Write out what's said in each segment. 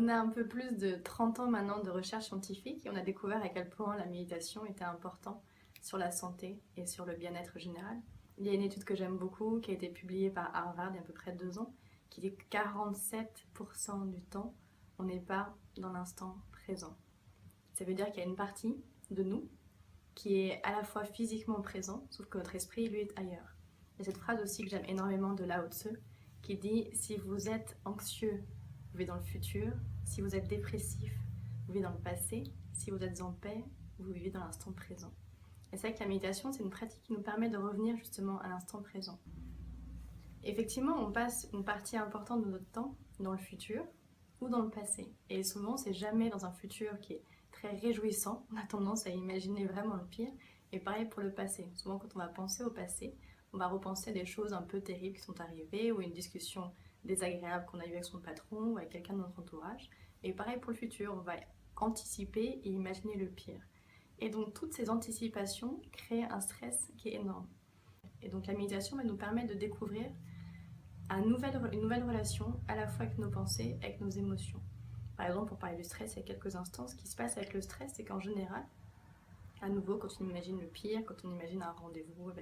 On a un peu plus de 30 ans maintenant de recherche scientifique et on a découvert à quel point la méditation était important sur la santé et sur le bien-être général. Il y a une étude que j'aime beaucoup qui a été publiée par Harvard il y a à peu près 2 ans qui dit que 47% du temps, on n'est pas dans l'instant présent. Ça veut dire qu'il y a une partie de nous qui est à la fois physiquement présent, sauf que notre esprit, lui, est ailleurs. Il y a cette phrase aussi que j'aime énormément de Lao Tzu qui dit « Si vous êtes anxieux, vous vivez dans le futur. Si vous êtes dépressif, vous vivez dans le passé. Si vous êtes en paix, vous vivez dans l'instant présent. » Et c'est vrai que la méditation, c'est une pratique qui nous permet de revenir justement à l'instant présent. Effectivement, on passe une partie importante de notre temps dans le futur ou dans le passé. Et souvent, c'est jamais dans un futur qui est très réjouissant. On a tendance à imaginer vraiment le pire. Et pareil pour le passé. Souvent, quand on va penser au passé, on va repenser à des choses un peu terribles qui sont arrivées ou une discussion désagréable qu'on a eue avec son patron ou avec quelqu'un de notre entourage. Et pareil pour le futur, on va anticiper et imaginer le pire. Et donc, toutes ces anticipations créent un stress qui est énorme. Et donc, la méditation va nous permettre de découvrir une nouvelle relation à la fois avec nos pensées, avec nos émotions. Par exemple, pour parler du stress il y a quelques instants, ce qui se passe avec le stress, c'est qu'en général, à nouveau, quand on imagine le pire, quand on imagine un rendez-vous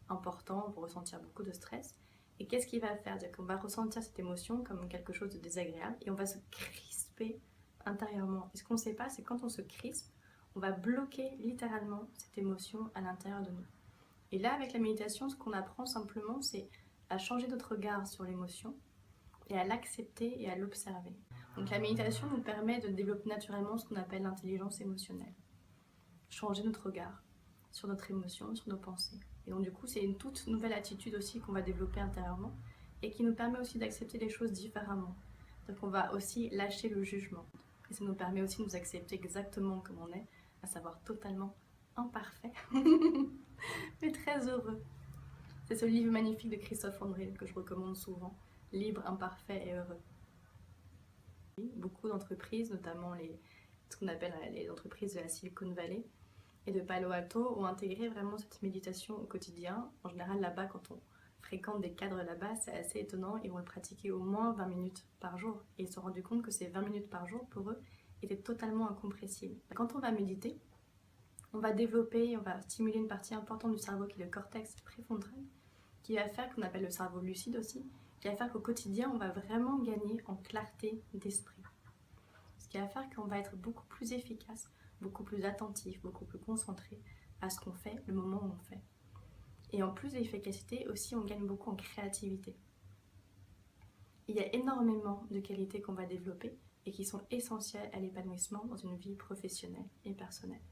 important, on peut ressentir beaucoup de stress. Et qu'est-ce qu'il va faire? C'est-à-dire qu'on va ressentir cette émotion comme quelque chose de désagréable et on va se crisper intérieurement. Et ce qu'on ne sait pas, c'est quand on se crispe, on va bloquer littéralement cette émotion à l'intérieur de nous. Et là, avec la méditation, ce qu'on apprend simplement, c'est à changer notre regard sur l'émotion et à l'accepter et à l'observer. Donc la méditation nous permet de développer naturellement ce qu'on appelle l'intelligence émotionnelle. Changer notre regard sur notre émotion, sur nos pensées. Et donc du coup, c'est une toute nouvelle attitude aussi qu'on va développer intérieurement et qui nous permet aussi d'accepter les choses différemment. Donc on va aussi lâcher le jugement. Et ça nous permet aussi de nous accepter exactement comme on est, à savoir totalement imparfait, mais très heureux. C'est ce livre magnifique de Christophe André que je recommande souvent, Libre, imparfait et heureux. Beaucoup d'entreprises, notamment ce qu'on appelle les entreprises de la Silicon Valley et de Palo Alto, ont intégré vraiment cette méditation au quotidien. En général, là-bas, quand on fréquente des cadres là-bas, c'est assez étonnant, ils vont le pratiquer au moins 20 minutes par jour. Et ils se sont rendus compte que ces 20 minutes par jour, pour eux, étaient totalement incompressibles. Quand on va méditer, on va développer, on va stimuler une partie importante du cerveau qui est le cortex préfrontal, qui va faire, qu'on appelle le cerveau lucide aussi, qui va faire qu'au quotidien, on va vraiment gagner en clarté d'esprit. Ce qui va faire qu'on va être beaucoup plus efficace, beaucoup plus attentif, beaucoup plus concentré à ce qu'on fait, le moment où on fait. Et en plus de l'efficacité, aussi on gagne beaucoup en créativité. Il y a énormément de qualités qu'on va développer et qui sont essentielles à l'épanouissement dans une vie professionnelle et personnelle.